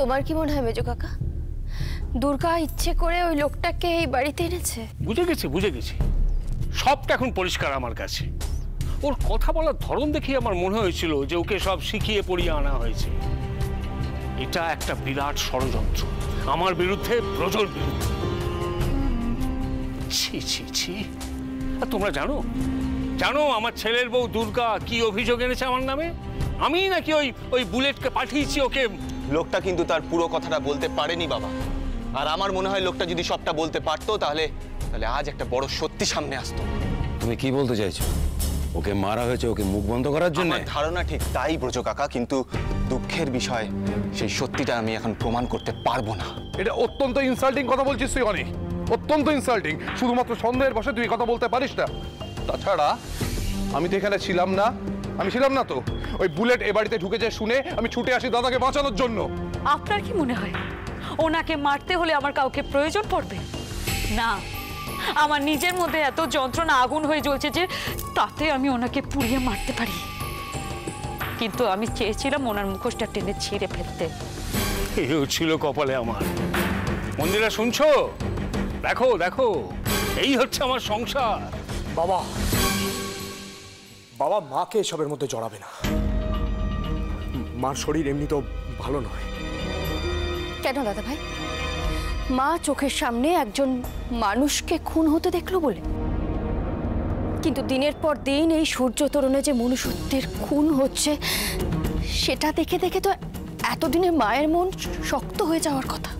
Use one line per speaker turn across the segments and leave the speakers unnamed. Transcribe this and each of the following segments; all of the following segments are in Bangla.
তোমার কি মনে হয় মেজো কাকা, দুর্গা ইচ্ছে করে ওই লোকটাকে এই বাড়িতে এনেছে?
বুঝে গেছি, সবটা এখন পরিষ্কার আমার কাছে। ওর কথা বলার ধরন দেখে আমার মনে হয়েছিল যে ওকে সব শিখিয়ে পড়িয়ে আনা হয়েছে। এটা একটা বিরাট ষড়যন্ত্র আমার বিরুদ্ধে, ব্রজর বিরুদ্ধে। ছি ছি ছি। আর তোমরা জানো আমার ছেলের বউ দুর্গা কি অভিযোগ এনেছে আমার নামে? আমি নাকি ওই বুলেটকে পাঠিয়েছি ওকে।
লোকটা কিন্তু তার পুরো কথাটা বলতে পারেনি বাবা। আর আমার মনে হয় লোকটা যদি সবটা বলতে পারতো তাহলে আজ একটা বড় সত্যি সামনে আসতো।
তুমি কি বলতে চাইছো? ওকে মারা হয়েছে ওকে মুখ বন্ধ করার জন্য?
আমার ধারণা ঠিক তাই ব্রজ কাকা, কিন্তু দুঃখের বিষয় সেই সত্যিটা আমি এখন প্রমাণ করতে পারবো না।
এটা অত্যন্ত ইনসাল্টিং কথা বলছিস তুই অনি, অত্যন্ত ইনসাল্টিং। শুধুমাত্র সন্দেহের বশে তুই কথা বলতে পারিস না। তাছাড়া আমি তো এখানে ছিলাম না, তো ওই বুলেট এ বাড়িতে ঢুকেছে শুনে আমি ছুটে আসি দাদাকে বাঁচানোর জন্য।
আপনার কি মনে হয় ওনাকে মারতে হলে আমার কাউকে প্রয়োজন পড়বে? না, আমার নিজের মধ্যে এত যন্ত্রণা আগুন হয়ে জ্বলছে যে তাতে আমি ওনাকে পুড়িয়ে মারতে পারি। কিন্তু আমি চেয়েছিলাম ওনার মুখোশটা টেনে ছিঁড়ে ফেলতে।
এও ছিল কপালে আমার। মন্দিরা শুনছো? দেখো এই হচ্ছে আমার সংসার।
বাবা মাকে এসবের মধ্যে জড়াবে না। মার শরীর এমনি তো ভালো নয়।
কেন দাদা ভাই? মা চোখের সামনে একজন মানুষকে খুন হতে দেখলো বলে? কিন্তু দিনের পর দিন এই সূর্য তরুণে যে মনুষ্যত্বের খুন হচ্ছে সেটা দেখে দেখে তো এতদিনে মায়ের মন শক্ত হয়ে যাওয়ার কথা।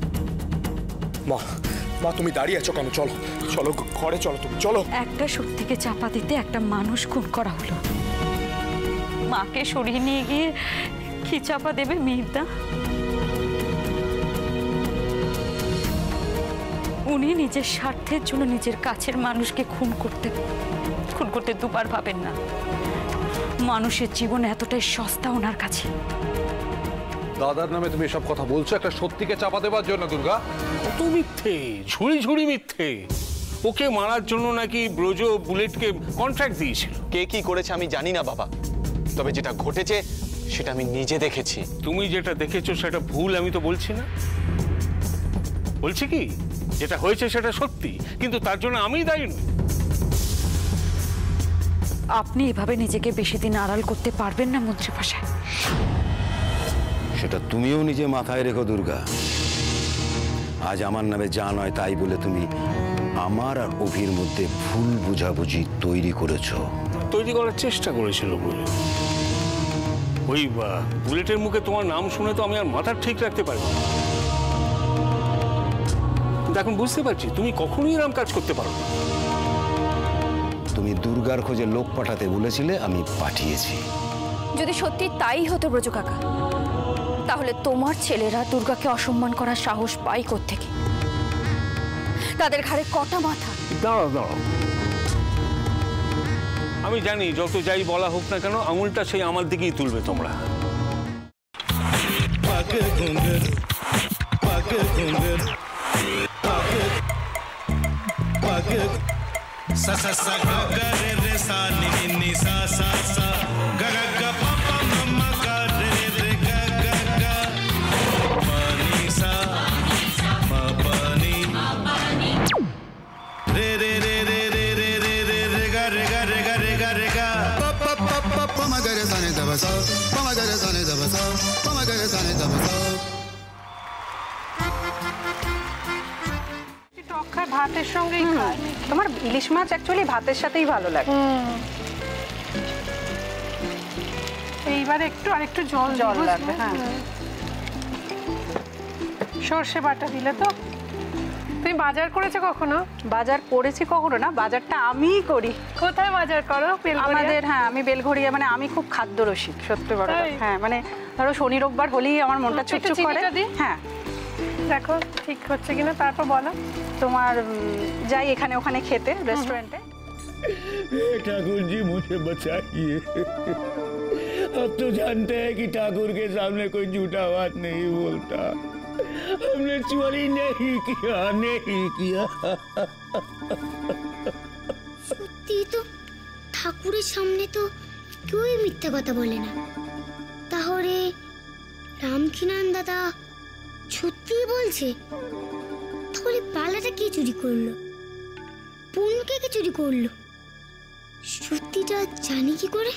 মা তুমি দাঁড়িয়ে আছো কেন? চলো ঘরে চলো, তুমি চলো।
একটা সত্যিকে চাপা দিতে একটা মানুষ খুন করা হলো। মাকে সরিয়ে নিয়ে গিয়ে কি চাপা দেবে মিহিরদা? উনি নিজের স্বার্থের জন্য নিজের কাছের মানুষকে খুন করতে দুবার ভাবেন না। মানুষের জীবন এতটাই সস্তা ওনার কাছে।
দাদার নামে তুমি এসব কথা বলছো একটা সত্যিকে চাপা দেওয়ার জন্য দুর্গা?
কত মিথ্যে, ঝুড়ি মিথ্যে। ওকে মারার জন্য নাকি ব্রজ বুলেটকে কন্ট্রাক্ট দিয়েছিল।
কে কি করেছে আমি জানি না বাবা, তবে যেটা ঘটেছে সেটা আমি নিজে দেখেছি।
তুমি যেটা দেখেছো সেটা ভুল আমি তো বলছি না। বলছি কি, যেটা হয়েছে সেটা সত্যি, কিন্তু তার জন্য আমিই দায়ী নই।
আপনি এভাবে নিজেকে বেশি দিন আড়াল করতে পারবেন না মন্ত্রী মশাই।
সেটা তুমিও নিজে মাথায় রেখো দুর্গা। আজ আমার নামে যা নয় তাই বলে তুমি আমার আর অভির মধ্যে ভুল বুঝাবুঝি তৈরি করার
চেষ্টা করেছিল বলে। ওই বুলেটের মুখে তোমার নাম শুনে তো আমি আর মাথা ঠিক রাখতে পারি না। এখন বুঝতে পারছি তুমি কখনোই এরকম কাজ করতে পারো না।
তুমি দুর্গার খোঁজে লোক পাঠাতে বলেছিলে, আমি পাঠিয়েছি।
যদি সত্যি তাই হতো ব্রজ কাকা, তাহলে তোমার ছেলেরা দুর্গাকে অসম্মান করার সাহস পায় কোত্থেকে? তাদের ঘাড়ে কটা মাথা?
দাঁড়াও, আমি জানি যত যাই বলা হোক না কেন আঙুলটা সেই আমার দিকেই তুলবে তোমরা।
ভাতের সঙ্গেই খায়। তোমার ইলিশ মাছ অ্যাকচুয়ালি ভাতের সাথেই ভালো লাগে। এইবার আরেকটু জল লাগবে। হ্যাঁ, সর্ষে বাটা দিলে তো। তুমি বাজার করেছো কখনো? বাজার করেছি কখনো না, বাজারটা আমিই করি। কোথায় বাজার করো? আমাদের, হ্যাঁ, আমি বেলঘড়িয়া। মানে আমি খুব খাদ্য রসিক, সত্যি বড়। হ্যাঁ, মানে ধরো শনি রোববার হলেই আমার মনটা চুপচুপ করে। হ্যাঁ, দেখো ঠিক হচ্ছে কিনা, তারপর বলো। তোমার যাই এখানে ওখানে খেতে रेस्टोरेंट है।
ठाकुर जी मुझे बचाइए। अब तो जानते हैं कि ठाकुर के सामने कोई झूठा बात नहीं बोलता। हमने चोरी नहीं किया।
সত্যি তো ঠাকুরের সামনে তো কেউই মিথ্যা কথা বলে না। তাহলে রামকিনান দাদা সত্যিই বলছে? তাহলে বালাটা কে চুরি করলো? পুনকে কে চুরি করলো? সত্যিটা জানি কি করে?